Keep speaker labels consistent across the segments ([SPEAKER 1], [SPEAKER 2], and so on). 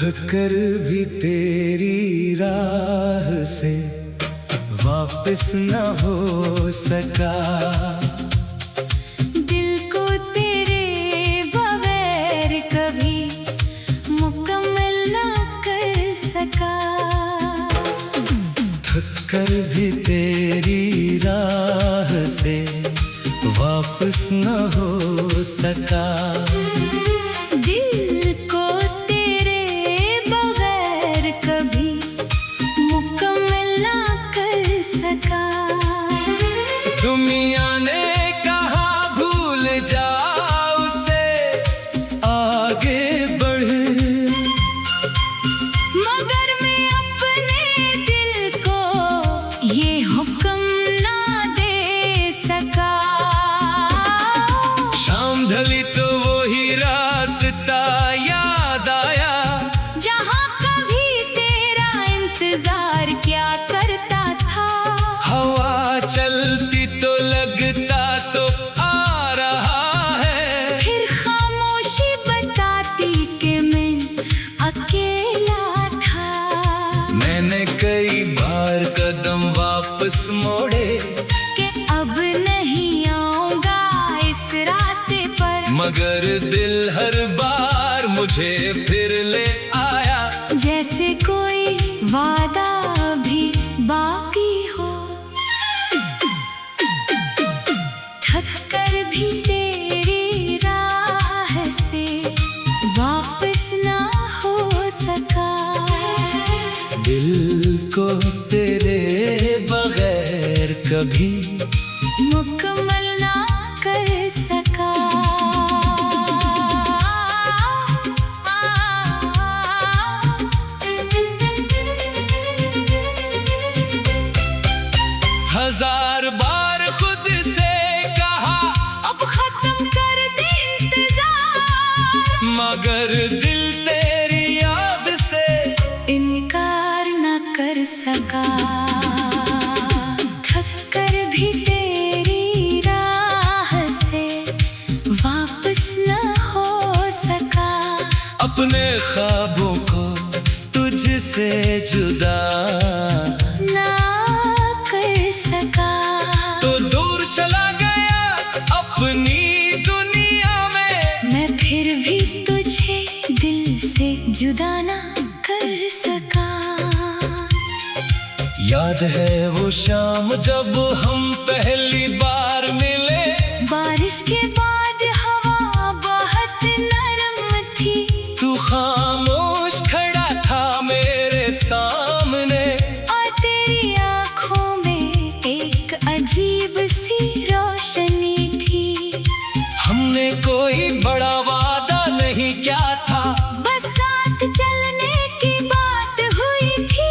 [SPEAKER 1] कर भी तेरी राह से वापस न हो सका।
[SPEAKER 2] दिल को तेरे बगैर कभी मुकम्मल न कर सका।
[SPEAKER 1] थक कर भी तेरी राह से वापस न हो सका।
[SPEAKER 2] दिल को तेरे बगैर कभी मुकम्मल ना कर सका।
[SPEAKER 1] दुनिया ने कहा भूल जा उसे, आगे बढ़,
[SPEAKER 2] मगर मैं अपने दिल को ये हुक्म ना दे सका।
[SPEAKER 1] शाम ढली तो वही रास्ता याद आया,
[SPEAKER 2] जहाँ कभी तेरा इंतजार क्या करता था।
[SPEAKER 1] हवा चलती तो लगता तो आ रहा है,
[SPEAKER 2] फिर खामोशी बताती कि मैं अकेला था।
[SPEAKER 1] मैंने कई बार कदम वापस मोड़े,
[SPEAKER 2] कि अब नहीं आऊंगा इस रास्ते पर,
[SPEAKER 1] मगर दिल हर बार मुझे फिर ले आया।
[SPEAKER 2] जैसे कोई वादा भी बाकी हो। थक कर भी तेरी राह से वापस ना हो सका।
[SPEAKER 1] दिल को तेरे बगैर कभी
[SPEAKER 2] मुकम्मल ना कर सका।
[SPEAKER 1] हजार बार खुद से कहा
[SPEAKER 2] अब खत्म कर दे इंतजार,
[SPEAKER 1] मगर दिल तेरी याद से
[SPEAKER 2] इनकार न कर सका। थक कर भी तेरी राह से वापस न हो सका।
[SPEAKER 1] अपने ख्वाबों को तुझसे जुदा
[SPEAKER 2] ना कर सका।
[SPEAKER 1] तो दूर चला गया अपनी दुनिया में,
[SPEAKER 2] मैं फिर भी तुझे दिल से जुदा ना कर सका।
[SPEAKER 1] याद है वो शाम जब हम पहली बार मिले,
[SPEAKER 2] बारिश के बाद हवा बहुत नरम थी।
[SPEAKER 1] तू खामोश खड़ा था मेरे सामने,
[SPEAKER 2] और तेरी आँखों में एक अजीब सी रोशनी थी।
[SPEAKER 1] हमने कोई बड़ा वादा नहीं किया था,
[SPEAKER 2] बस साथ चलने की बात हुई थी।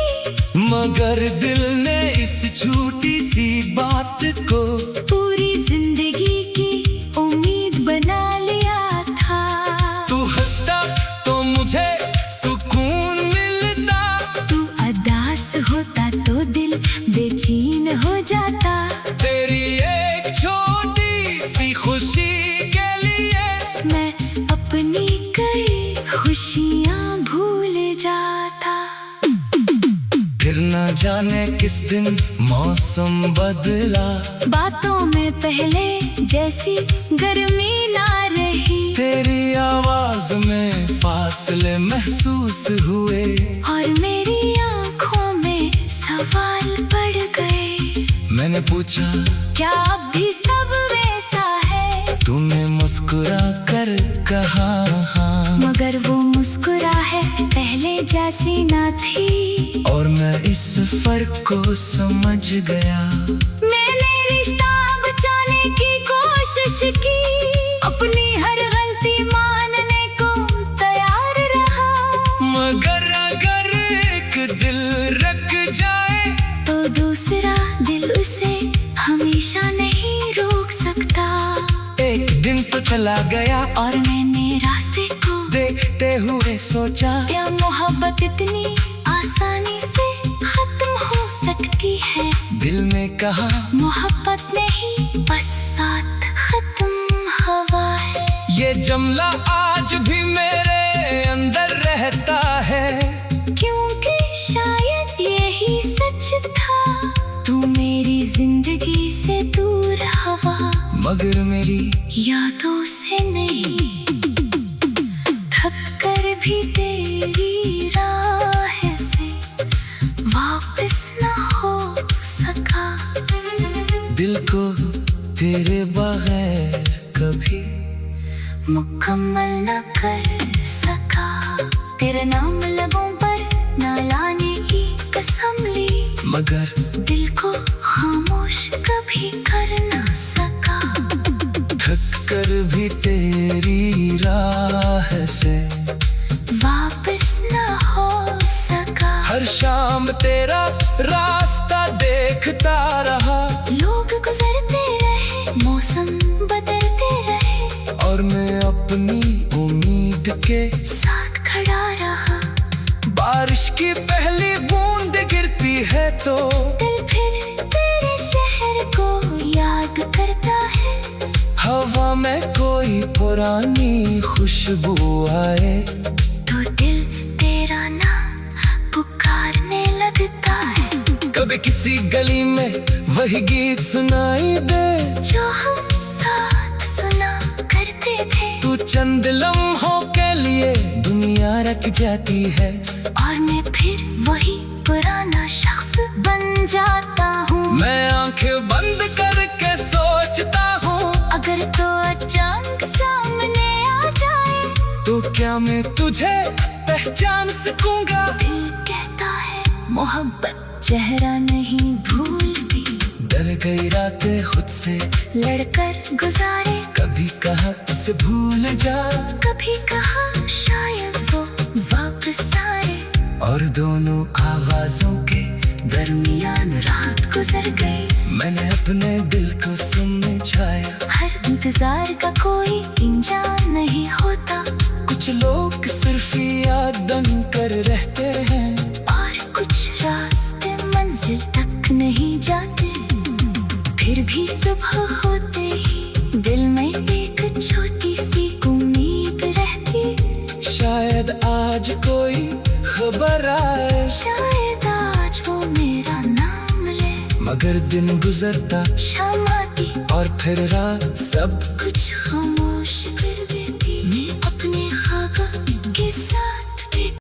[SPEAKER 1] मगर दिल ने इस छोटी सी बात को
[SPEAKER 2] पूरी जिंदगी की उम्मीद बना लिया था।
[SPEAKER 1] तू हंसता तो मुझे सुकून मिलता,
[SPEAKER 2] तू उदास होता तो दिल बेचैन हो जाता।
[SPEAKER 1] तेरी एक छोटी सी खुशी के लिए
[SPEAKER 2] मैं अपनी कई खुशियाँ भूल जाता।
[SPEAKER 1] फिर न जाने किस दिन मौसम बदला,
[SPEAKER 2] बातों में पहले जैसी गर्मी ना रही।
[SPEAKER 1] तेरी आवाज में फासले महसूस हुए,
[SPEAKER 2] और मेरी आँखों में सवाल पड़ गए।
[SPEAKER 1] मैंने पूछा
[SPEAKER 2] क्या अब भी सब वैसा है।
[SPEAKER 1] तूने मुस्कुरा कर कहा हाँ,
[SPEAKER 2] मगर वो मुस्कुराहट पहले जैसी ना थी।
[SPEAKER 1] और मैं इस फर्क को समझ गया।
[SPEAKER 2] मैंने रिश्ता बचाने की कोशिश की, अपनी हर गलती मानने को तैयार रहा।
[SPEAKER 1] मगर अगर एक दिल रख जाए
[SPEAKER 2] तो दूसरा दिल उसे हमेशा नहीं रोक सकता।
[SPEAKER 1] एक दिन तो चला गया
[SPEAKER 2] और मैंने रास्ते को
[SPEAKER 1] देखते हुए सोचा,
[SPEAKER 2] क्या मोहब्बत इतनी आसानी से खत्म हो सकती है।
[SPEAKER 1] दिल ने कहा
[SPEAKER 2] मोहब्बत नहीं बस साथ खत्म हवा है।
[SPEAKER 1] ये जुमला आज भी मेरे अंदर रहता है। मगर मेरी
[SPEAKER 2] यादों से नहीं, थक कर भी तेरी राह से वापस ना हो सका।
[SPEAKER 1] दिल को तेरे बगैर कभी
[SPEAKER 2] मुकम्मल न कर सका। तेरा नाम लबों पर ना लाने की कसम ली,
[SPEAKER 1] मगर
[SPEAKER 2] दिल को खामोश कभी कर ना सका।
[SPEAKER 1] थक कर भी तेरी राह से
[SPEAKER 2] वापस ना हो सका।
[SPEAKER 1] हर शाम तेरा रास्ता देखता रहा,
[SPEAKER 2] लोग गुजरते रहे, मौसम बदलते रहे,
[SPEAKER 1] और मैं अपनी उम्मीद के
[SPEAKER 2] साथ खड़ा रहा।
[SPEAKER 1] बारिश की पहली बूंद गिरती है तो
[SPEAKER 2] दिल फिर तेरे शहर को याद करता है।
[SPEAKER 1] हवा में कोई पुरानी खुशबू आए
[SPEAKER 2] तो दिल तेरा नाम पुकारने लगता है।
[SPEAKER 1] कभी किसी गली में वही गीत सुनाई दे
[SPEAKER 2] जो हम साथ सुना करते थे,
[SPEAKER 1] तू चंद लम्हों के लिए दुनिया रख जाती है,
[SPEAKER 2] और मैं फिर वही पुराना शख्स बन जाता हूँ।
[SPEAKER 1] मैं आंखें बंद करके सोचता हूँ,
[SPEAKER 2] अगर तो अचानक सामने आ जाए
[SPEAKER 1] तो क्या मैं तुझे पहचान सकूंगा।
[SPEAKER 2] दिल कहता है मोहब्बत चेहरा नहीं भूलती,
[SPEAKER 1] डर गई रातें खुद से
[SPEAKER 2] लड़कर गुजारे।
[SPEAKER 1] कभी कहा उसे भूल जा,
[SPEAKER 2] कभी कहा शायद वो वापस आए,
[SPEAKER 1] और दोनों आवाजों के
[SPEAKER 2] दरमियान रात गुजर गई।
[SPEAKER 1] मैंने अपने दिल को समझाया,
[SPEAKER 2] हर इंतजार का कोई इंजाम नहीं होता,
[SPEAKER 1] कुछ लोग सिर्फ याद बन कर रहते हैं,
[SPEAKER 2] और कुछ रास्ते मंजिल तक नहीं जाते। फिर भी सुबह होते ही दिल में एक छोटी सी उम्मीद रहती,
[SPEAKER 1] शायद आज कोई खबर आए,
[SPEAKER 2] शायद आज वो मेरा नाम ले।
[SPEAKER 1] मगर दिन गुजरता,
[SPEAKER 2] शाम आती
[SPEAKER 1] और फिर रात सब
[SPEAKER 2] कुछ खामोश कर देती। मैं अपने ख्वाब के साथ बैठी।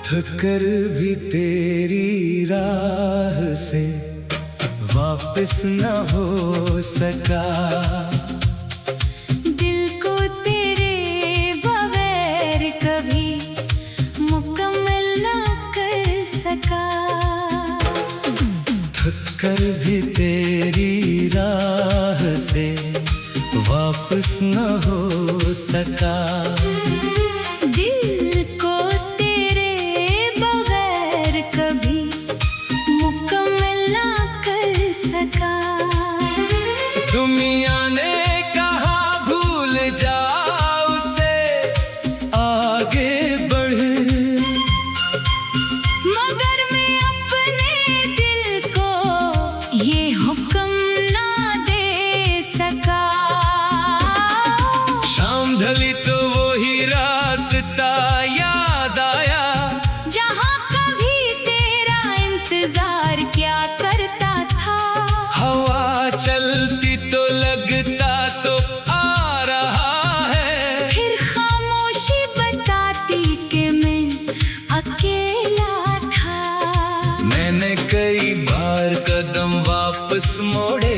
[SPEAKER 1] थक कर भी तेरी राह से वापस न हो सका।
[SPEAKER 2] दिल को तेरे बगैर कभी मुकम्मल ना कर सका।
[SPEAKER 1] थक कर भी तेरी राह से वापस न हो सका।
[SPEAKER 2] दिल को तेरे बगैर कभी मुकम्मल ना कर सका।
[SPEAKER 1] दुनिया ने कहा भूल जा उसे, आगे बढ़,
[SPEAKER 2] मगर मैं अपने दिल को ये हुक्म ना दे सका।
[SPEAKER 1] शाम ढली तो वही रास्ता याद आया,
[SPEAKER 2] जहाँ कभी तेरा इंतजार क्या करता था।
[SPEAKER 1] हवा चलती तो लगता तो आ रहा है,
[SPEAKER 2] फिर खामोशी बताती कि मैं अकेला था।
[SPEAKER 1] मैंने कई बार कदम वापस मोड़े,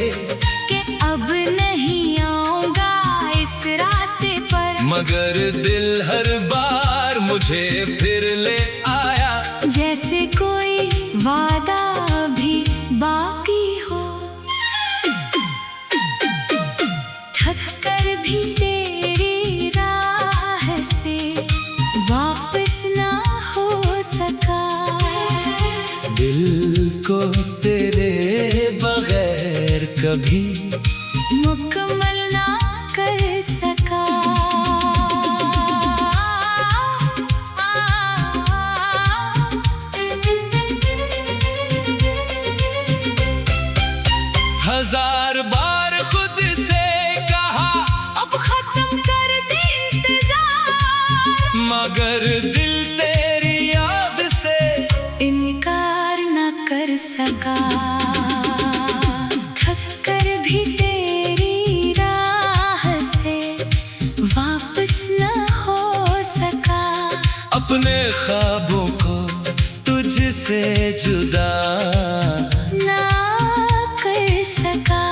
[SPEAKER 2] कि अब नहीं आऊंगा इस रास्ते पर,
[SPEAKER 1] मगर दिल हर बार मुझे फिर ले आया,
[SPEAKER 2] जैसे कोई वादा भी बाकी हो। थक कर भी तेरी राह से वापस ना हो सका।
[SPEAKER 1] दिल को तेरे बगैर कभी
[SPEAKER 2] मुकम्मल ना कर सका।
[SPEAKER 1] हजार बार खुद से कहा
[SPEAKER 2] सका। थक कर भी तेरी राह से वापस न हो सका।
[SPEAKER 1] अपने ख्वाबों को तुझसे जुदा
[SPEAKER 2] ना कर सका।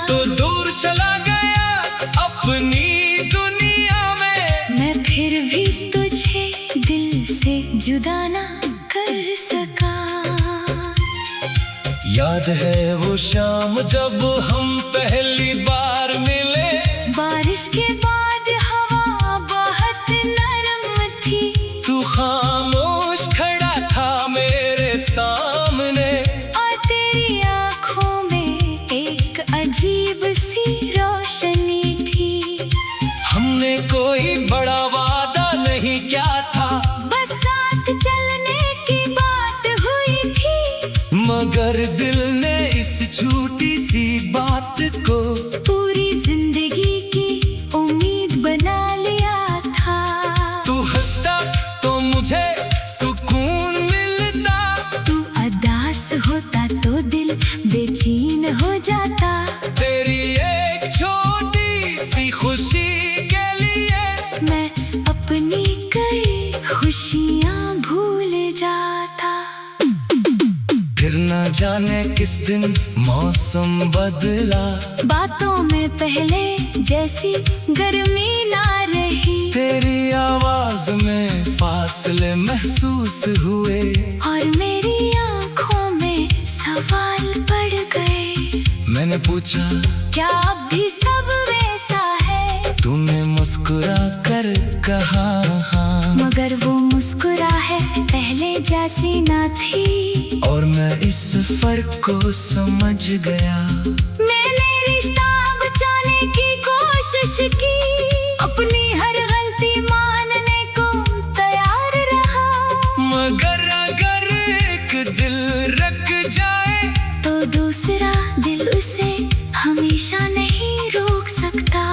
[SPEAKER 1] तो दूर चला गया अपनी दुनिया में।
[SPEAKER 2] मैं फिर भी तुझे दिल से जुदा ना कर सका।
[SPEAKER 1] याद है वो शाम जब हम पहली बार मिले।
[SPEAKER 2] बारिश के बाद हवा बहुत नरम थी।
[SPEAKER 1] तू खामोश खड़ा था मेरे सामने।
[SPEAKER 2] और तेरी आँखों में एक अजीब सी रोशनी थी।
[SPEAKER 1] हमने कोई बड़ा वादा नहीं किया था,
[SPEAKER 2] बस साथ चलने की बात हुई थी।
[SPEAKER 1] मगर दिल ने इस छोटी सी बात को
[SPEAKER 2] पूरी जिंदगी की उम्मीद बना लिया था।
[SPEAKER 1] तू हंसता तो मुझे सुकून मिलता।
[SPEAKER 2] तू उदास होता तो दिल बेचैन हो जाता।
[SPEAKER 1] तेरी एक छोटी सी खुशी के लिए
[SPEAKER 2] मैं अपनी कई खुशियाँ भूल जाता।
[SPEAKER 1] फिर न जाने किस दिन मौसम बदला।
[SPEAKER 2] बातों में पहले जैसी गर्मी ना रही।
[SPEAKER 1] तेरी आवाज में फासले महसूस हुए।
[SPEAKER 2] और मेरी आँखों में सवाल पड़ गए।
[SPEAKER 1] मैंने पूछा
[SPEAKER 2] क्या अब भी सब वैसा है?
[SPEAKER 1] तूने मुस्कुरा कर कहा हाँ।
[SPEAKER 2] मगर वो मुस्कुराहट पहले जैसी ना थी।
[SPEAKER 1] और मैं इस फर्क को समझ गया।
[SPEAKER 2] मैंने रिश्ता बचाने की कोशिश की। अपनी हर गलती मानने को तैयार रहा।
[SPEAKER 1] मगर अगर एक दिल रख जाए
[SPEAKER 2] तो दूसरा दिल उसे हमेशा नहीं रोक सकता।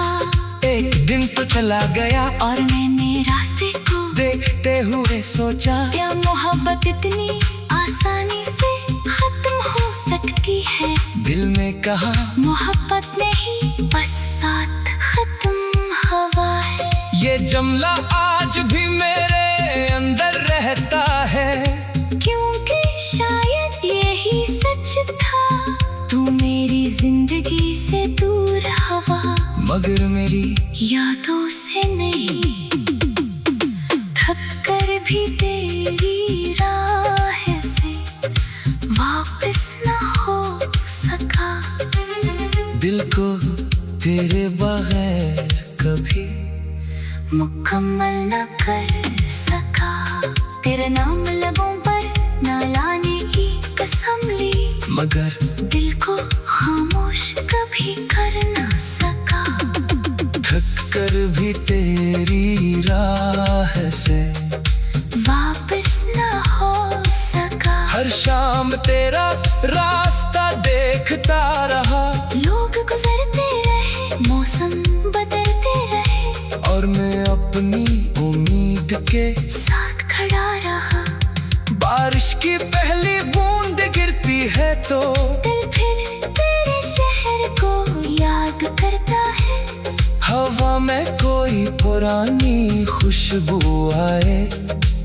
[SPEAKER 1] एक दिन तो चला गया
[SPEAKER 2] और मैंने रास्ते को
[SPEAKER 1] देखते हुए सोचा,
[SPEAKER 2] क्या मोहब्बत इतनी आसानी से खत्म हो सकती है?
[SPEAKER 1] दिल ने कहा
[SPEAKER 2] मोहब्बत नहीं बस साथ खत्म हवा है।
[SPEAKER 1] ये जुमला आज भी मेरे अंदर रहता है।
[SPEAKER 2] क्योंकि शायद यही सच था। तू मेरी जिंदगी से दूर हवा,
[SPEAKER 1] मगर मेरी
[SPEAKER 2] यादों से नहीं। थक कर भी तेरी राह से वापस न हो सका।
[SPEAKER 1] दिल को तेरे बगैर कभी
[SPEAKER 2] मुकम्मल न कर सका। तेरा नाम लबों पर न लाने की कसम ली।
[SPEAKER 1] मगर
[SPEAKER 2] दिल को खामोश कभी कर न सका।
[SPEAKER 1] थक कर भी तेरी राह से
[SPEAKER 2] वापस न हो सका।
[SPEAKER 1] हर शाम तेरा रास्ता देखता रहा।
[SPEAKER 2] लोग गुजरते रहे, मौसम बदलते रहे।
[SPEAKER 1] और मैं अपनी उम्मीद के
[SPEAKER 2] साथ खड़ा रहा।
[SPEAKER 1] बारिश की पहली बूंद गिरती है तो
[SPEAKER 2] दिल फिर तेरे शहर को याद करता है।
[SPEAKER 1] हवा में कोई पुरानी खुशबू आए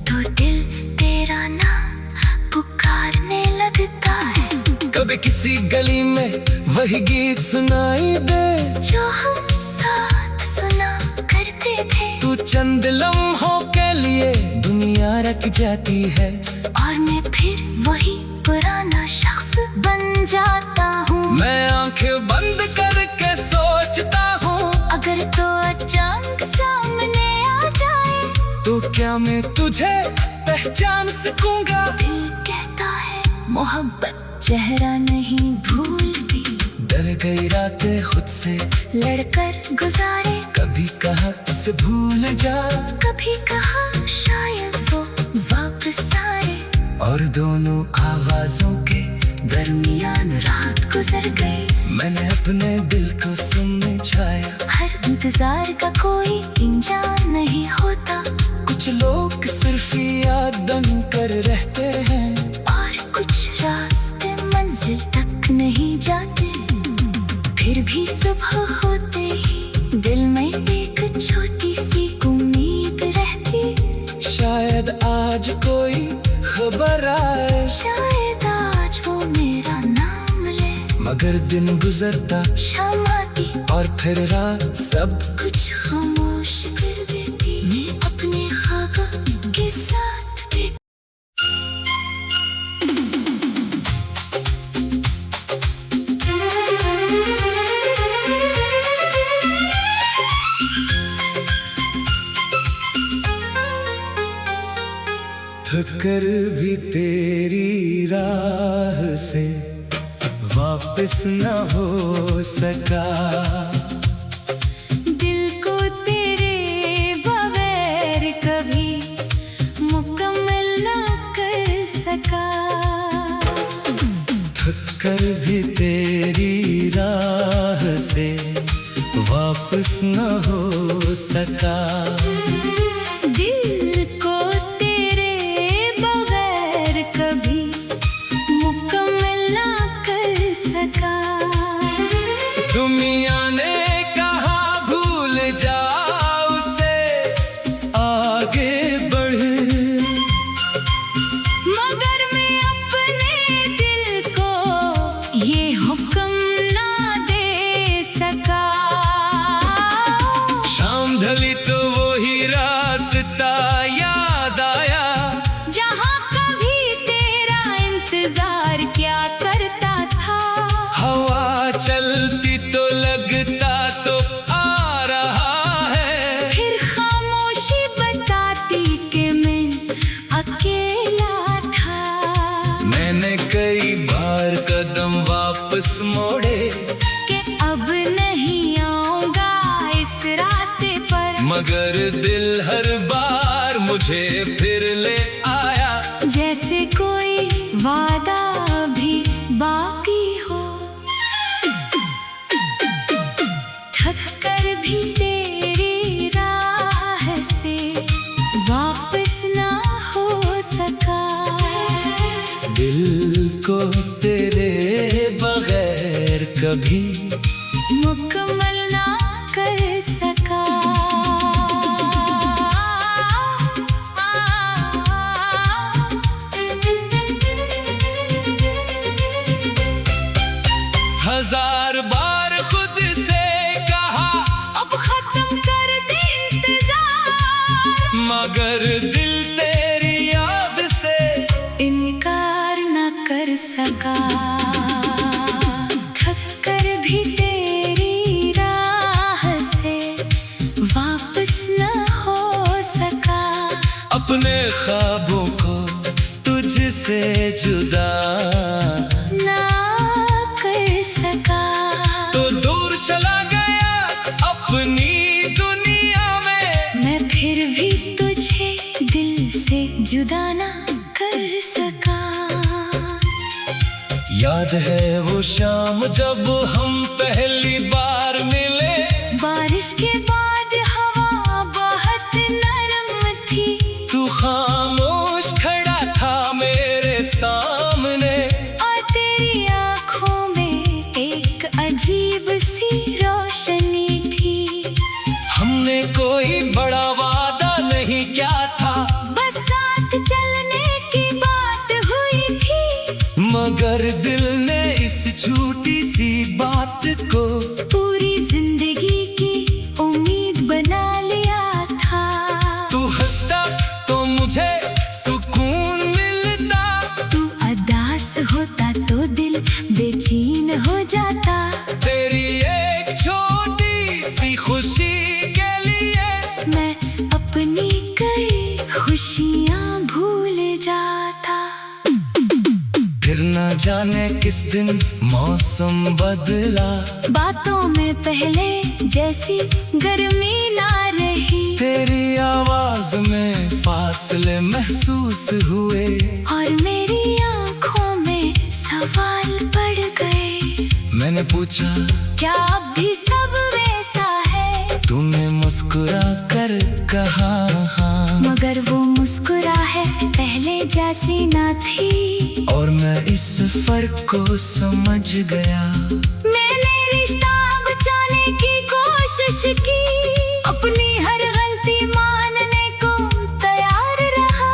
[SPEAKER 2] तो दिल तेरा नाम पुकारने लगता है।
[SPEAKER 1] कभी किसी गली में वही गीत सुनाई दे
[SPEAKER 2] जो हम साथ सुना करते थे।
[SPEAKER 1] तू चंद लम्हों के लिए दुनिया रख जाती है।
[SPEAKER 2] और मैं फिर वही पुराना शख्स बन जाता हूँ।
[SPEAKER 1] मैं आंखें बंद करके सोचता हूँ,
[SPEAKER 2] अगर तो अचानक सामने आ जाए
[SPEAKER 1] तो क्या मैं तुझे पहचान सकूंगा?
[SPEAKER 2] दिल कहता है मोहब्बत चेहरा नहीं भूलती।
[SPEAKER 1] डर गई रातें खुद से
[SPEAKER 2] लड़कर गुजारे,
[SPEAKER 1] कभी कहा उसे भूल जा,
[SPEAKER 2] कभी कहा शायद वो वापस आए।
[SPEAKER 1] और दोनों आवाजों के दरमियान रात गुजर गई। मैंने अपने दिल को समझाया,
[SPEAKER 2] हर इंतजार का कोई इंजाम नहीं होता।
[SPEAKER 1] कुछ लोग सिर्फ याद बनकर रहते हैं
[SPEAKER 2] और कुछ रास्ते
[SPEAKER 1] आए,
[SPEAKER 2] शायद आज वो मेरा नाम ले।
[SPEAKER 1] मगर दिन गुजरता,
[SPEAKER 2] शाम आती
[SPEAKER 1] और फिर रात सब
[SPEAKER 2] कुछ खामोश कर देती। मैं अपने ख्वाबों के साथ बैठी।
[SPEAKER 1] थक कर भी तेरी राह से वापस न हो सका,
[SPEAKER 2] दिल को तेरे बगैर कभी मुकम्मल ना कर सका।
[SPEAKER 1] थक कर भी तेरी राह से वापस न हो सका,
[SPEAKER 2] दिल को तेरे बगैर कभी मुकम्मल ना कर सका।
[SPEAKER 1] दुनिया ने कहा भूल जा उसे, आगे बढ़,
[SPEAKER 2] मगर मैं अपने दिल को ये हुक्म ना दे सका।
[SPEAKER 1] शाम ढली तो वही रास्ता याद आया,
[SPEAKER 2] जहाँ कभी तेरा इंतजार क्या करता था।
[SPEAKER 1] हवा चलती तो लगता तो आ रहा है,
[SPEAKER 2] फिर खामोशी बताती कि मैं अकेला था।
[SPEAKER 1] मैंने कई बार कदम वापस मोड़े,
[SPEAKER 2] कि अब नहीं आऊंगा इस रास्ते पर,
[SPEAKER 1] मगर दिल हर बार मुझे फिर ले आया।
[SPEAKER 2] जैसे कोई वादा भी बाकी हो। थक कर भी तेरी राह से वापस ना हो सका,
[SPEAKER 1] दिल को तेरे बगैर कभी
[SPEAKER 2] मुकम्मल ना कर सका।
[SPEAKER 1] हजार बार खुद से कहा
[SPEAKER 2] अब खत्म कर दे इंतजार,
[SPEAKER 1] मगर दिल तेरी याद से
[SPEAKER 2] इनकार न कर सका। थक कर भी तेरी राह से वापस न हो सका,
[SPEAKER 1] अपने ख्वाबों को तुझसे जुदा
[SPEAKER 2] ना कर सका।
[SPEAKER 1] तो दूर चला गया अपनी दुनिया में,
[SPEAKER 2] मैं फिर भी तुझे दिल से जुदा ना कर सका।
[SPEAKER 1] याद है वो शाम जब हम पहली बार मिले,
[SPEAKER 2] बारिश के बाद हवा बहुत नरम थी।
[SPEAKER 1] तू खामोश खड़ा था मेरे सामने,
[SPEAKER 2] और तेरी आँखों में एक अजीब सी रोशनी थी।
[SPEAKER 1] हमने कोई बड़ा वादा नहीं किया था,
[SPEAKER 2] बस साथ चलने की बात हुई थी,
[SPEAKER 1] मगर दिल ने इस छोटी सी बात को
[SPEAKER 2] पूरी जिंदगी की उम्मीद बना लिया था।
[SPEAKER 1] तू हंसता तो मुझे सुकून मिलता,
[SPEAKER 2] तू अदास होता तो दिल बेचैन हो जाता।
[SPEAKER 1] तेरी एक छोटी सी खुशी के लिए
[SPEAKER 2] मैं अपनी कई खुशियाँ भूल जाता।
[SPEAKER 1] फिर ना जाने किस दिन मौसम बदला,
[SPEAKER 2] बातों में पहले जैसी गर्मी ना रही।
[SPEAKER 1] तेरी आवाज में फासले महसूस हुए,
[SPEAKER 2] और मेरी आँखों में सवाल पड़ गए।
[SPEAKER 1] मैंने पूछा
[SPEAKER 2] क्या अब भी सब वैसा है?
[SPEAKER 1] तूने मुस्कुरा कर कहा हाँ,
[SPEAKER 2] मगर वो मुस्कुराहट पहले जैसी ना थी।
[SPEAKER 1] और मैं इस फर्क को समझ गया।
[SPEAKER 2] मैंने रिश्ता बचाने की कोशिश की, अपनी हर गलती मानने को तैयार रहा।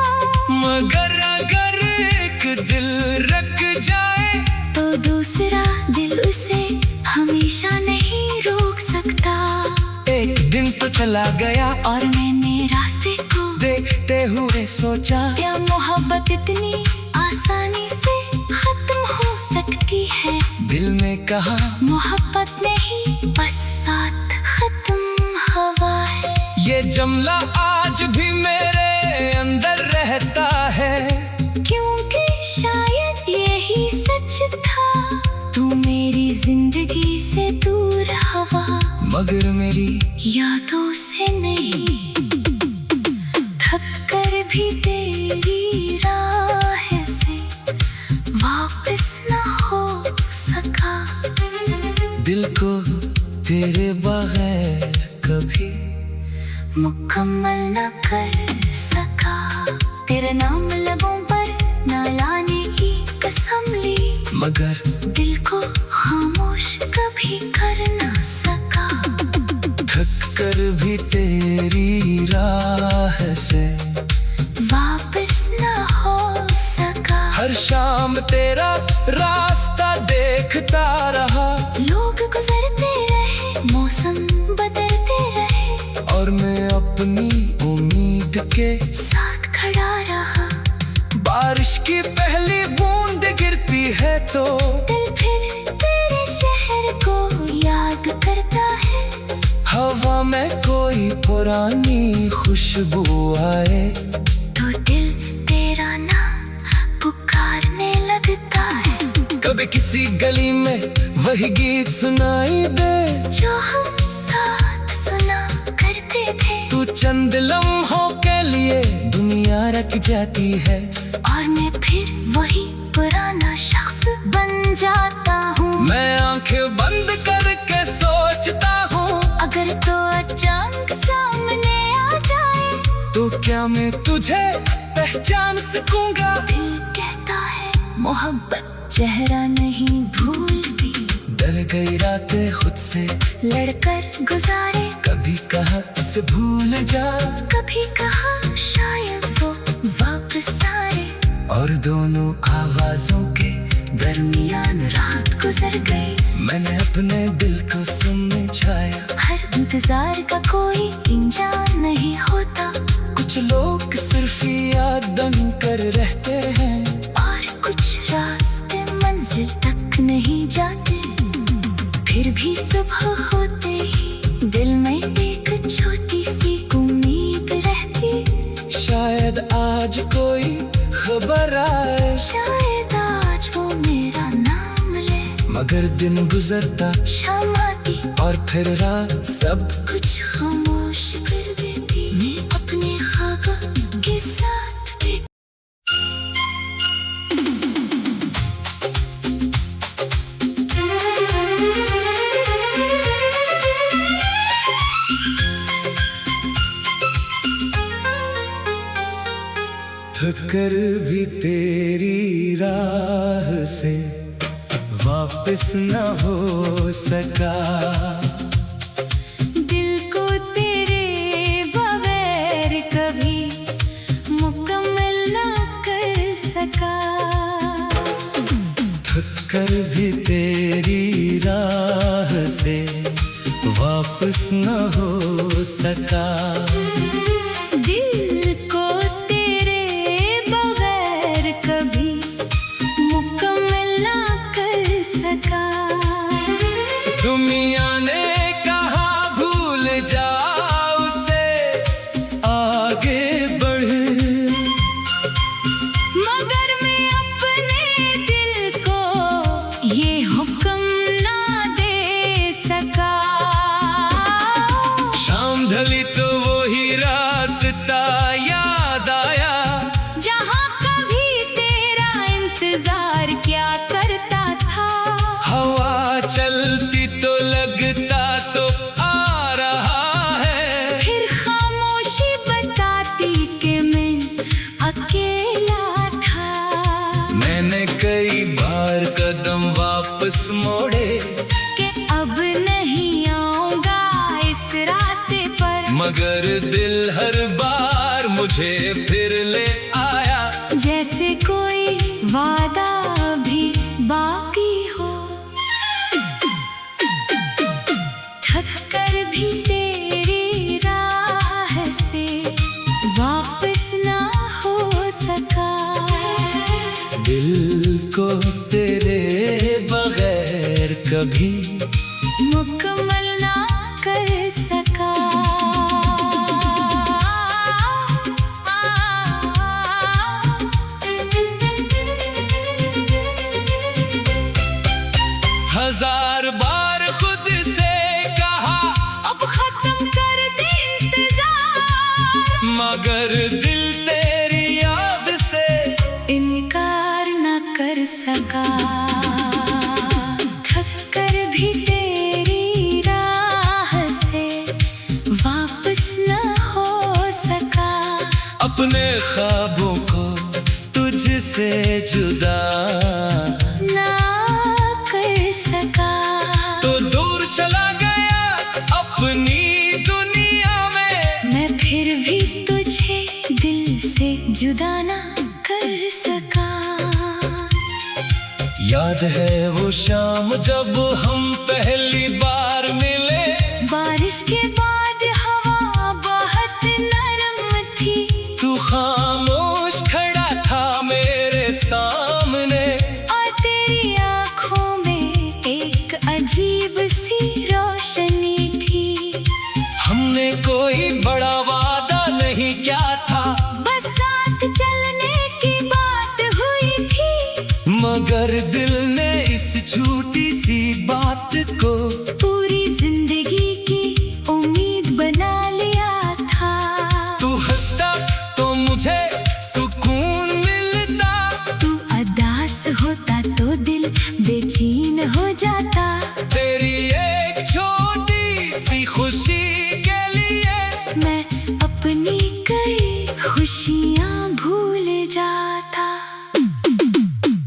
[SPEAKER 1] मगर अगर चला गया
[SPEAKER 2] और मैंने रास्ते को
[SPEAKER 1] देखते हुए सोचा,
[SPEAKER 2] क्या मोहब्बत इतनी आसानी से खत्म हो सकती है।
[SPEAKER 1] दिल ने कहा
[SPEAKER 2] मोहब्बत नहीं बस साथ खत्म हवा है।
[SPEAKER 1] ये जुमला आज भी मेरे अंदर रहता है,
[SPEAKER 2] क्योंकि शायद यही सच था, तू मेरी जिंदगी से दूर हवा,
[SPEAKER 1] मगर मेरी
[SPEAKER 2] यादों से नहीं। थक कर भी तेरी राह से वापस ना हो सका,
[SPEAKER 1] दिल को तेरे बगैर कभी
[SPEAKER 2] मुकम्मल न कर सका। तेरा नाम लबों पर न लाने की कसम ली,
[SPEAKER 1] मगर
[SPEAKER 2] दिल को खामोश कभी कर न सका।
[SPEAKER 1] थक कर भी तेरी राह से
[SPEAKER 2] वापस न हो सका।
[SPEAKER 1] हर शाम तेरा रास्ता देखता रहा,
[SPEAKER 2] लोग गुजरते रहे, मौसम बदलते रहे,
[SPEAKER 1] और मैं अपनी उम्मीद के
[SPEAKER 2] साथ खड़ा रहा।
[SPEAKER 1] बारिश की पहली बूंद गिरती है तो
[SPEAKER 2] दिल फिर तेरे शहर को याद करता है।
[SPEAKER 1] हवा में कोई पुरानी खुशबू आए
[SPEAKER 2] तो दिल तेरा नाम पुकारने लगता है।
[SPEAKER 1] कभी किसी गली में वही गीत सुनाई दे
[SPEAKER 2] जो हम साथ सुना करते थे,
[SPEAKER 1] तू चंद लम्हों के लिए दुनिया रख जाती है,
[SPEAKER 2] और मैं फिर वही पुराना शख्स बन जाता हूँ।
[SPEAKER 1] मैं आंखें बंद करके सोचता हूँ,
[SPEAKER 2] अगर तो अचानक सामने आ जाए,
[SPEAKER 1] तो क्या मैं तुझे पहचान सकूंगा।
[SPEAKER 2] दिल कहता है मोहब्बत चेहरा नहीं भूलती,
[SPEAKER 1] डर गई रातें खुद से
[SPEAKER 2] लड़कर गुजारे,
[SPEAKER 1] कभी कहा उसे भूल जा,
[SPEAKER 2] कभी कहा शायद वो वापस आए,
[SPEAKER 1] और दोनों आवाजों के दरमियान रात गुजर गई। मैंने अपने दिल को समझाया,
[SPEAKER 2] हर इंतजार का कोई इंजाम नहीं होता,
[SPEAKER 1] कुछ लोग सिर्फ याद बन कर रहते हैं,
[SPEAKER 2] और कुछ रास्ते मंजिल तक नहीं जाते। फिर भी सुबह होते ही दिल में एक छोटी सी उम्मीद रहती,
[SPEAKER 1] शायद आज कोई खबर आए,
[SPEAKER 2] शायद आज वो मेरा नाम ले।
[SPEAKER 1] मगर दिन गुजरता,
[SPEAKER 2] शाम आती,
[SPEAKER 1] और फिर रात सब
[SPEAKER 2] कुछ खामोश कर देती। मैं अपने ख्वाबों के साथ भी
[SPEAKER 1] थक कर भी तेरी राह से वापस न हो सका,
[SPEAKER 2] दिल को तेरे बगैर कभी मुकम्मल ना कर सका।
[SPEAKER 1] थक कर भी तेरी राह से वापस न हो सका,
[SPEAKER 2] दिल को तेरे बगैर कभी मुकम्मल ना कर सका।
[SPEAKER 1] दुनिया ने कहा भूल जा उसे, आगे बढ़,
[SPEAKER 2] मगर मैं अपने दिल को ये हुक्म ना दे सका।
[SPEAKER 1] शाम ढली तो वही रास्ता याद आया,
[SPEAKER 2] जहाँ कभी तेरा इंतजार क्या करता था,
[SPEAKER 1] हवा चलती तो लगता तो आ रहा है,
[SPEAKER 2] फिर खामोशी बताती कि मैं अकेला था।
[SPEAKER 1] मैंने कई बार कदम वापस मोड़े,
[SPEAKER 2] कि अब नहीं आऊंगा इस रास्ते पर,
[SPEAKER 1] मगर दिल हर बार मुझे फिर ले आया,
[SPEAKER 2] जैसे कोई वादा भी बाकी हो। थक कर भी तेरी राह
[SPEAKER 1] को तेरे बगैर कभी
[SPEAKER 2] मुकम्मल ना कर सका।
[SPEAKER 1] हजार बार खुद से कहा
[SPEAKER 2] अब खत्म कर दे इंतजार,
[SPEAKER 1] मगर दिल तेरी याद से
[SPEAKER 2] इनकार ना कर सका। थक कर भी तेरी राह से वापस ना हो सका।
[SPEAKER 1] अपने ख्वाबों को तुझसे जुदा
[SPEAKER 2] ना कर सका।
[SPEAKER 1] तो दूर चला गया अपनी दुनिया में,
[SPEAKER 2] मैं फिर भी तुझे दिल से जुदा ना कर सका।
[SPEAKER 1] याद है वो शाम जब हम पहली बार मिले,
[SPEAKER 2] बारिश के बाद हवा बहुत नरम थी।
[SPEAKER 1] तू खामोश खड़ा था मेरे सामने,
[SPEAKER 2] और तेरी आँखों में एक अजीब सी रोशनी थी।
[SPEAKER 1] हमने कोई बड़ा वादा नहीं किया था,
[SPEAKER 2] बस साथ चलने की बात हुई थी।
[SPEAKER 1] मगर दिल ने इस झूठी सी बात को
[SPEAKER 2] पूरी जिंदगी की उम्मीद बना लिया था।
[SPEAKER 1] तू हंसता तो मुझे सुकून मिलता,
[SPEAKER 2] तू उदास होता तो दिल बेचैन हो जाता।
[SPEAKER 1] तेरी एक छोटी सी खुशी के लिए
[SPEAKER 2] मैं अपनी कई खुशियाँ भूल जाता।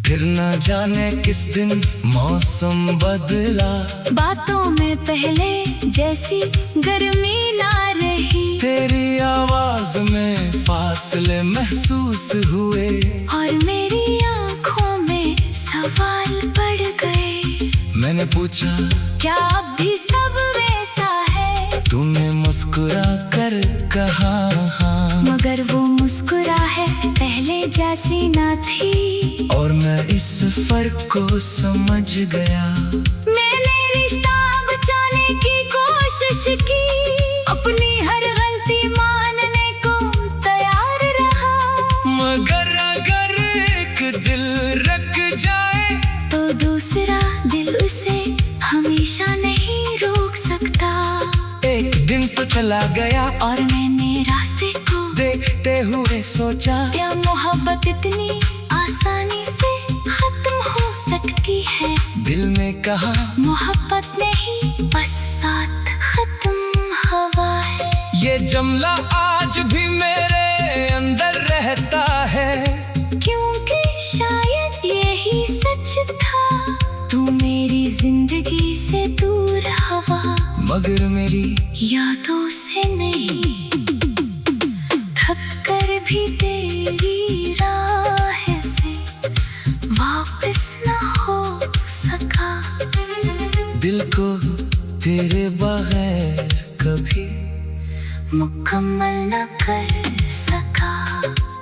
[SPEAKER 1] फिर न जाने किस दिन मौसम बदला,
[SPEAKER 2] बातों में पहले जैसी गर्मी ना रही।
[SPEAKER 1] तेरी आवाज में फासले महसूस हुए,
[SPEAKER 2] और मेरी आँखों में सवाल पड़ गए।
[SPEAKER 1] मैंने पूछा
[SPEAKER 2] क्या अब भी सब वैसा है?
[SPEAKER 1] तूने मुस्कुरा कर कहा हाँ,
[SPEAKER 2] मगर वो मुस्कुराहट पहले जैसी ना थी।
[SPEAKER 1] और मैं इस फर्क को समझ गया।
[SPEAKER 2] मैंने रिश्ता बचाने की कोशिश की, अपनी हर गलती मानने को तैयार रहा।
[SPEAKER 1] मगर अगर एक दिल रख जाए
[SPEAKER 2] तो दूसरा दिल उसे हमेशा नहीं रोक सकता।
[SPEAKER 1] एक दिन तो चला गया
[SPEAKER 2] और मैंने रास्ते को
[SPEAKER 1] देखते हुए सोचा,
[SPEAKER 2] क्या मोहब्बत इतनी आसानी से खत्म हो सकती है?
[SPEAKER 1] दिल में कहा
[SPEAKER 2] मोहब्बत नहीं बस साथ खत्म हवा है।
[SPEAKER 1] ये जुमला आज भी मेरे अंदर रहता है,
[SPEAKER 2] क्योंकि शायद यही सच था। तू मेरी जिंदगी से दूर हवा,
[SPEAKER 1] मगर मेरी
[SPEAKER 2] यादों से नहीं। थक कर भी तेरी राह से वापस ना हो सका।
[SPEAKER 1] दिल को तेरे बगैर कभी
[SPEAKER 2] मुकम्मल न कर सका।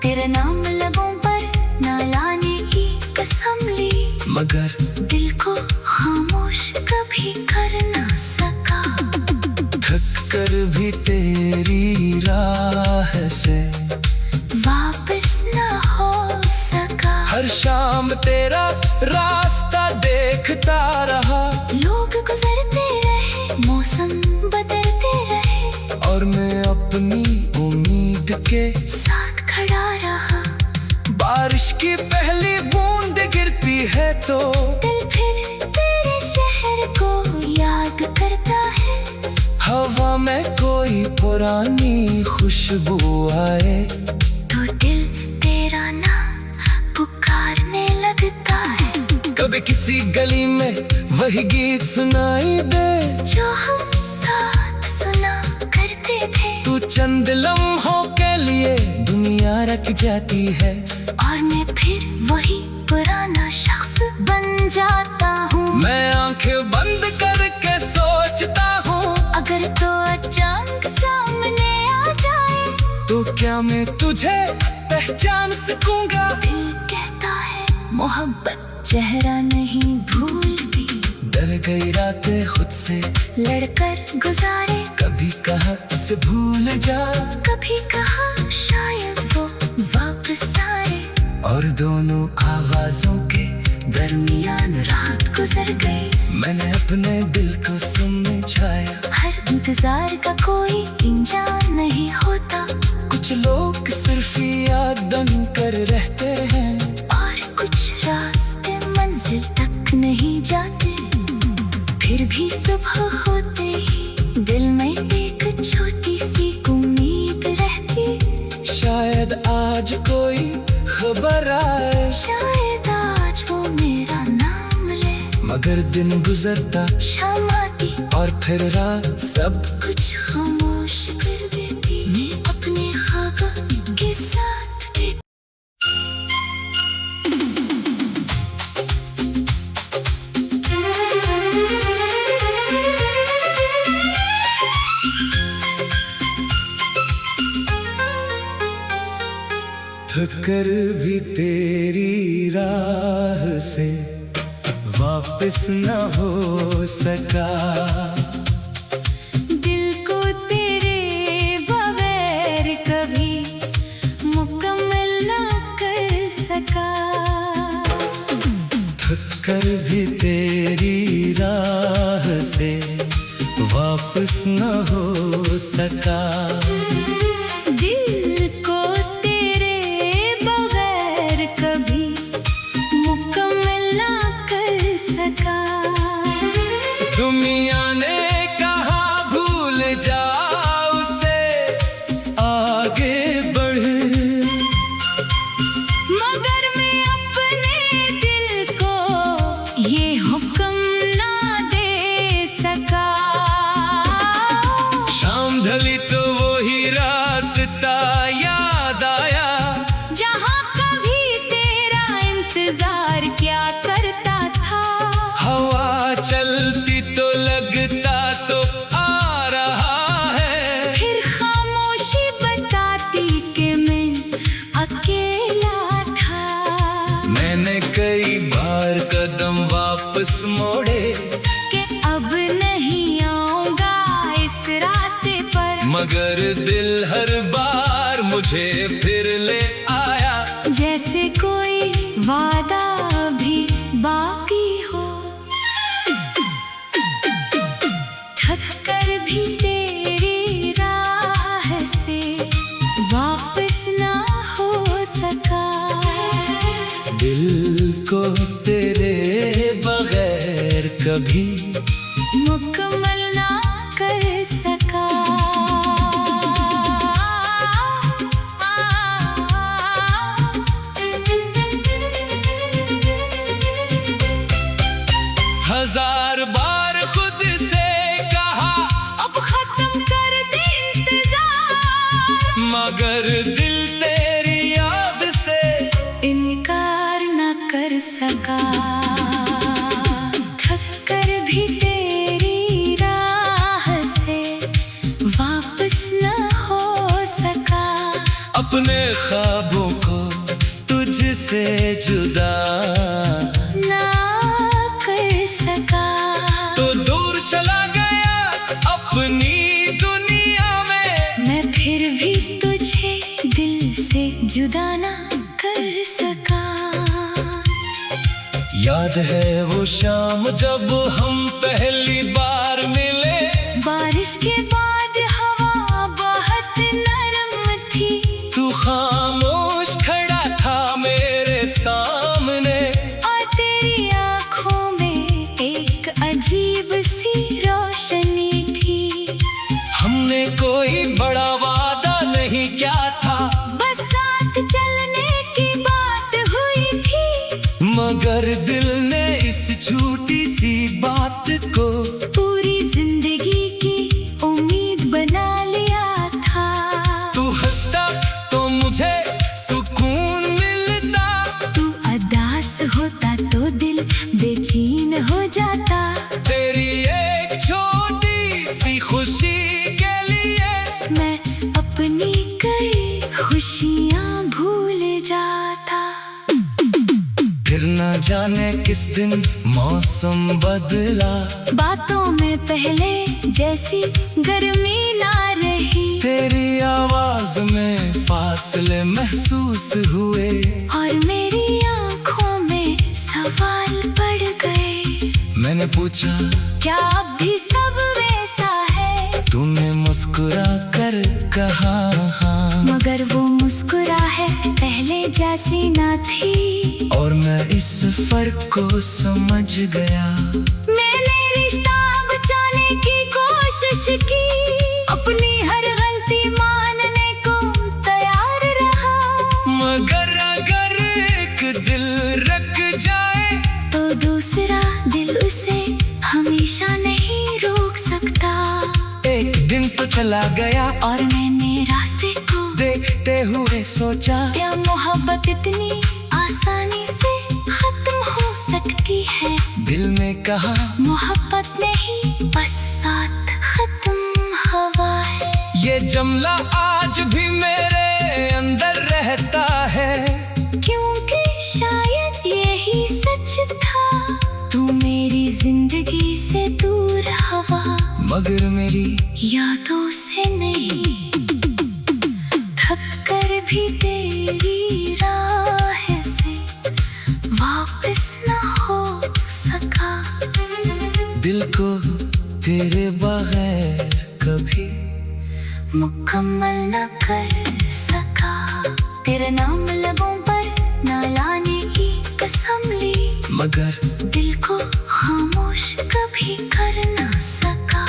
[SPEAKER 2] तेरा नाम लबों पर ना लाने की कसम ली,
[SPEAKER 1] मगर
[SPEAKER 2] दिल को खामोश कभी कर ना सका।
[SPEAKER 1] थक कर भी तेरी राह से
[SPEAKER 2] वापस ना हो सका।
[SPEAKER 1] हर शाम तेरा रास्ता देखता रहा,
[SPEAKER 2] लोग गुजरते रहे, मौसम बदलते रहे,
[SPEAKER 1] और मैं अपनी उम्मीद के
[SPEAKER 2] साथ खड़ा रहा।
[SPEAKER 1] बारिश की पहली बूंद गिरती है तो
[SPEAKER 2] दिल फिर तेरे शहर को याद करता है।
[SPEAKER 1] हवा में कोई पुरानी खुशबू आए,
[SPEAKER 2] तो दिल तेरा नाम पुकारने लगता है।
[SPEAKER 1] कभी किसी गली में वही गीत सुनाई दे
[SPEAKER 2] जो हम साथ सुना करते थे।
[SPEAKER 1] तू चंद लम्हों के लिए दुनिया रख जाती है,
[SPEAKER 2] और मैं फिर वही पुराना शख्स बन जाता हूँ।
[SPEAKER 1] मैं आंखें बंद करके सोचता हूँ,
[SPEAKER 2] अगर तो अचानक सामने आ जाए
[SPEAKER 1] तो क्या मैं तुझे पहचान सकूंगा?
[SPEAKER 2] दिल कहता है मोहब्बत चेहरा नहीं भूलती,
[SPEAKER 1] डर गई रातें खुद से
[SPEAKER 2] लड़कर गुजारे,
[SPEAKER 1] कभी कहा उसे भूल जा,
[SPEAKER 2] कभी कहा शायद वो वापस आए।
[SPEAKER 1] और दोनों आवाजों के दरमियान रात गुजर गई। मैंने अपने दिल को समझाया,
[SPEAKER 2] हर इंतजार का कोई इंजान नहीं होता,
[SPEAKER 1] कुछ लोग सिर्फ याद बन कर रहते हैं,
[SPEAKER 2] और कुछ रास्ते मंजिल तक नहीं जाते। फिर भी सुबह होते ही दिल में एक छोटी सी उम्मीद रहती,
[SPEAKER 1] शायद आज कोई खबर आए,
[SPEAKER 2] शायद आज वो मेरा नाम ले।
[SPEAKER 1] मगर दिन गुजरता,
[SPEAKER 2] शाम आती
[SPEAKER 1] और फिर रात सब
[SPEAKER 2] कुछ खामोश कर देती। मैं अपने ख्वाबों के साथ
[SPEAKER 1] थक कर भी तेरी राह से वापस न हो सका,
[SPEAKER 2] दिल को तेरे बगैर कभी मुकम्मल ना कर सका।
[SPEAKER 1] थक कर भी तेरी राह से वापस न हो सका,
[SPEAKER 2] दिल को तेरे बगैर कभी मुकम्मल ना कर सका।
[SPEAKER 1] दुनिया ने कहा भूल जा उसे, आगे बढ़,
[SPEAKER 2] मगर मैं अपने दिल को ये हुक्म ना दे सका।
[SPEAKER 1] शाम ढली तो वही रास्ता याद आया,
[SPEAKER 2] जहाँ कभी तेरा इंतजार क्या करता था।
[SPEAKER 1] हवा चलती तो लगता तो आ रहा है,
[SPEAKER 2] फिर खामोशी बताती कि मैं अकेला था।
[SPEAKER 1] मैंने कई बार कदम वापस मोड़े,
[SPEAKER 2] कि अब नहीं आऊंगा इस रास्ते पर,
[SPEAKER 1] मगर दिल हर बार मुझे फिर ले आया,
[SPEAKER 2] जैसे कोई वादा भी बाकी हो। थक कर भी तेरी राह से वापस ना हो सका,
[SPEAKER 1] दिल को तेरे बगैर कभी
[SPEAKER 2] मुकम्मल ना कर सका।
[SPEAKER 1] हजार बार खुद से कहा
[SPEAKER 2] अब खत्म कर दे इंतजार,
[SPEAKER 1] मगर दिल तेरी याद से
[SPEAKER 2] इनकार न कर सका। थक कर भी तेरी राह से वापस न हो सका,
[SPEAKER 1] अपने ख्वाबों को तुझसे जुदा
[SPEAKER 2] ना कर सका।
[SPEAKER 1] तो दूर चला गया अपनी दुनिया में,
[SPEAKER 2] मैं फिर भी तुझे दिल से जुदा ना कर सका।
[SPEAKER 1] याद है वो शाम जब हम पहली बार मिले,
[SPEAKER 2] बारिश के बाद हवा बहुत नरम थी,
[SPEAKER 1] तू खामोश खड़ा था मेरे सामने,
[SPEAKER 2] और तेरी आँखों में एक अजीब सी रोशनी थी।
[SPEAKER 1] हमने कोई बड़ा वादा नहीं किया था,
[SPEAKER 2] बस साथ चलने की बात हुई थी,
[SPEAKER 1] मगर दिल ने इस छोटी सी बात को
[SPEAKER 2] पूरी जिंदगी की उम्मीद बना लिया था।
[SPEAKER 1] तू हंसता तो मुझे सुकून मिलता,
[SPEAKER 2] तू अदास होता तो दिल बेचैन हो जाता।
[SPEAKER 1] तेरी एक छोटी सी खुशी के लिए
[SPEAKER 2] मैं अपनी कई खुशियाँ भूल जाता।
[SPEAKER 1] फिर जाने किस दिन मौसम बदला,
[SPEAKER 2] बातों में पहले जैसी गर्मी ना रही,
[SPEAKER 1] तेरी आवाज में फासले महसूस हुए,
[SPEAKER 2] और मेरी आंखों में सवाल पड़ गए।
[SPEAKER 1] मैंने पूछा
[SPEAKER 2] क्या अब भी सब वैसा है?
[SPEAKER 1] तूने मुस्कुरा कर कहा हाँ,
[SPEAKER 2] मगर वो मुस्कुराहट पहले जैसी ना थी,
[SPEAKER 1] और मैं इस फर्क को समझ गया।
[SPEAKER 2] मैंने रिश्ता बचाने की कोशिश की, अपनी हर गलती मानने को तैयार रहा,
[SPEAKER 1] मगर अगर एक दिल रख जाए
[SPEAKER 2] तो दूसरा दिल उसे हमेशा नहीं रोक सकता।
[SPEAKER 1] एक दिन तो चला गया
[SPEAKER 2] और मैंने रास्ते को
[SPEAKER 1] देखते हुए सोचा,
[SPEAKER 2] क्या मोहब्बत इतनी आसानी से खत्म हो सकती है?
[SPEAKER 1] दिल ने कहा
[SPEAKER 2] मोहब्बत नहीं, बस साथ खत्म हवा है।
[SPEAKER 1] ये जुमला आज भी मेरे अंदर रहता है,
[SPEAKER 2] क्योंकि शायद यही सच था, तू मेरी जिंदगी से दूर हवा,
[SPEAKER 1] मगर मेरी
[SPEAKER 2] यादों से नहीं। थक कर भी तेरी राह से वापस ना हो सका,
[SPEAKER 1] दिल को तेरे बगैर कभी
[SPEAKER 2] मुकम्मल न कर सका। तेरा नाम लबों पर ना लाने की कसम ली,
[SPEAKER 1] मगर
[SPEAKER 2] दिल को खामोश कभी कर ना सका।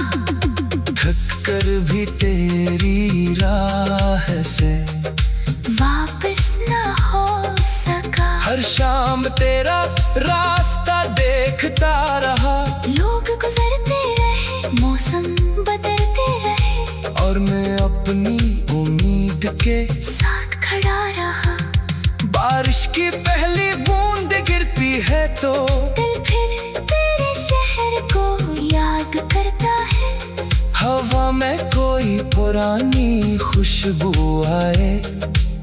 [SPEAKER 1] थक कर भी तेरी राह से
[SPEAKER 2] वापस ना हो सका।
[SPEAKER 1] हर शाम तेरा रास्ता देखता रहा,
[SPEAKER 2] लोग गुजरते रहे, मौसम बदलते रहे,
[SPEAKER 1] और मैं अपनी उम्मीद के
[SPEAKER 2] साथ खड़ा रहा।
[SPEAKER 1] बारिश की पहली बूंद गिरती है तो
[SPEAKER 2] दिल फिर तेरे शहर को याद करता है,
[SPEAKER 1] हवा में कोई पुरानी खुशबू आए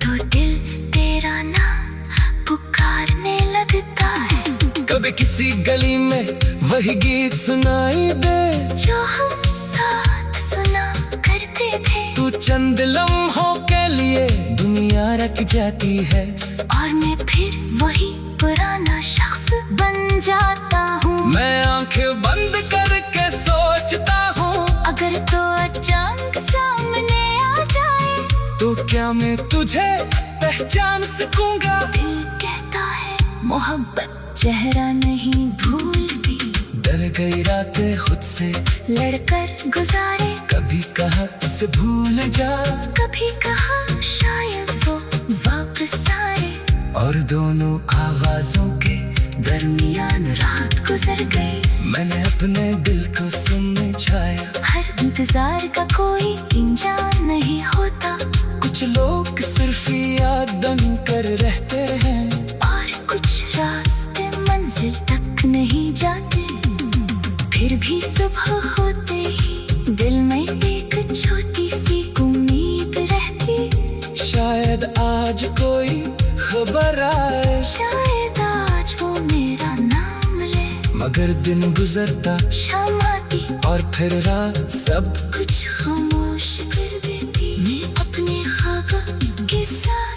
[SPEAKER 2] तो दिल तेरा नाम पुकारने लगता है।
[SPEAKER 1] कभी किसी गली में वही गीत सुनाई दे
[SPEAKER 2] जो हम साथ सुना करते थे,
[SPEAKER 1] तू चंद लम्हों के लिए दुनिया रख जाती है,
[SPEAKER 2] और मैं फिर वही पुराना शख्स बन जाता हूँ।
[SPEAKER 1] मैं आंखें बंद करके सोचता हूँ,
[SPEAKER 2] अगर तो अचानक सामने आ जाए,
[SPEAKER 1] तो क्या मैं तुझे पहचान सकूंगा?
[SPEAKER 2] दिल कहता है मोहब्बत चेहरा नहीं भूलती,
[SPEAKER 1] डर गई रातें खुद से
[SPEAKER 2] लड़कर गुजारे,
[SPEAKER 1] कभी कहा उसे भूल जा,
[SPEAKER 2] कभी कहा शायद वो वापस आए,
[SPEAKER 1] और दोनों आवाजों के दरमियान रात गुजर गई। मैंने अपने दिल को समझाया,
[SPEAKER 2] हर इंतजार का कोई इंजाम नहीं होता,
[SPEAKER 1] कुछ लोग सिर्फ याद बनकर रहते हैं,
[SPEAKER 2] और कुछ रास्ते मंजिल तक नहीं जाते। फिर भी सुबह होते ही दिल में एक छोटी सी उम्मीद रहती,
[SPEAKER 1] शायद आज कोई खबर आए,
[SPEAKER 2] शायद आज वो मेरा नाम ले।
[SPEAKER 1] मगर दिन गुजरता,
[SPEAKER 2] शाम आती,
[SPEAKER 1] और फिर रात सब
[SPEAKER 2] कुछ खामोश कर देती, मैं अपने ख्वाबों के साथ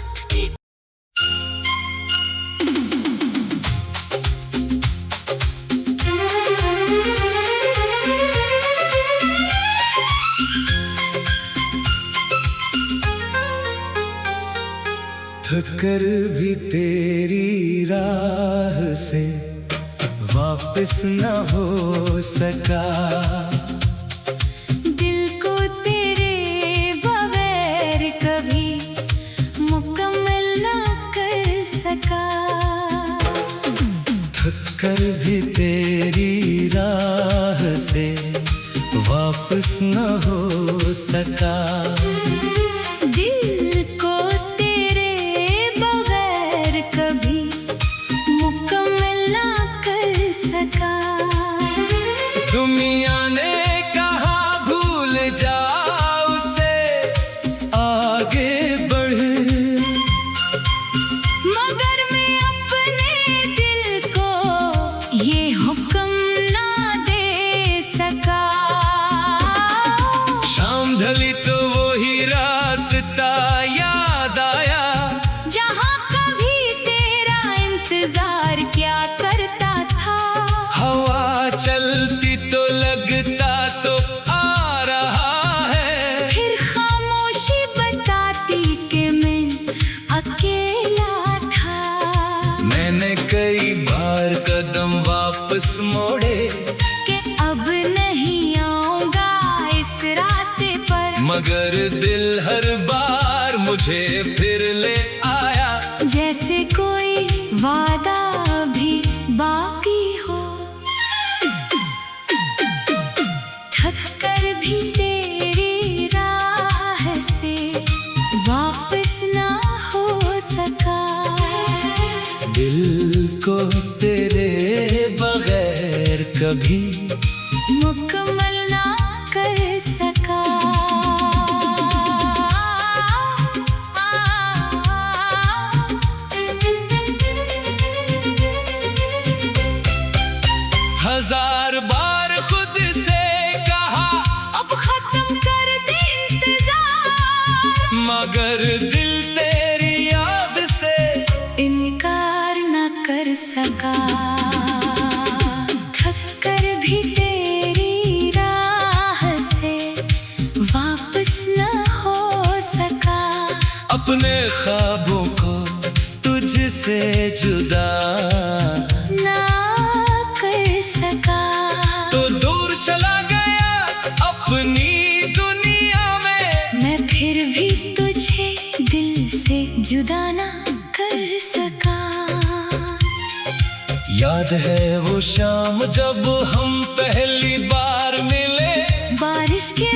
[SPEAKER 1] थक कर भी तेरी राह से वापस न हो सका,
[SPEAKER 2] दिल को तेरे बगैर कभी मुकम्मल ना कर सका।
[SPEAKER 1] थक कर भी तेरी राह से वापस न हो सका,
[SPEAKER 2] दिल को तेरे बगैर कभी मुकम्मल ना कर सका।
[SPEAKER 1] दुनिया ने कहा भूल जा उसे, आगे बढ़,
[SPEAKER 2] मगर मैं अपने दिल को क्या करता था।
[SPEAKER 1] हवा चलती तो लगता तो आ रहा है,
[SPEAKER 2] फिर खामोशी बताती कि मैं अकेला था।
[SPEAKER 1] मैंने कई बार कदम वापस मोड़े
[SPEAKER 2] कि अब नहीं आऊंगा इस रास्ते पर,
[SPEAKER 1] मगर दिल हर बार मुझे फिर ले आया।
[SPEAKER 2] जैसे कोई वादा भी बाकी हो, थक कर भी तेरी राह से वापस ना हो सका।
[SPEAKER 1] दिल को तेरे बगैर कभी
[SPEAKER 2] मुकम्मल ना कर सका।
[SPEAKER 1] हजार बार खुद से कहा
[SPEAKER 2] अब खत्म कर दे इंतजार,
[SPEAKER 1] मगर दिल तेरी याद से
[SPEAKER 2] इनकार न कर सका। थक कर भी तेरी राह से वापस न हो सका।
[SPEAKER 1] अपने ख्वाबों को तुझसे जुदा
[SPEAKER 2] ना कर सका।
[SPEAKER 1] तो दूर चला गया अपनी दुनिया में,
[SPEAKER 2] मैं फिर भी तुझे दिल से जुदा ना कर सका।
[SPEAKER 1] याद है वो शाम जब हम पहली बार मिले,
[SPEAKER 2] बारिश के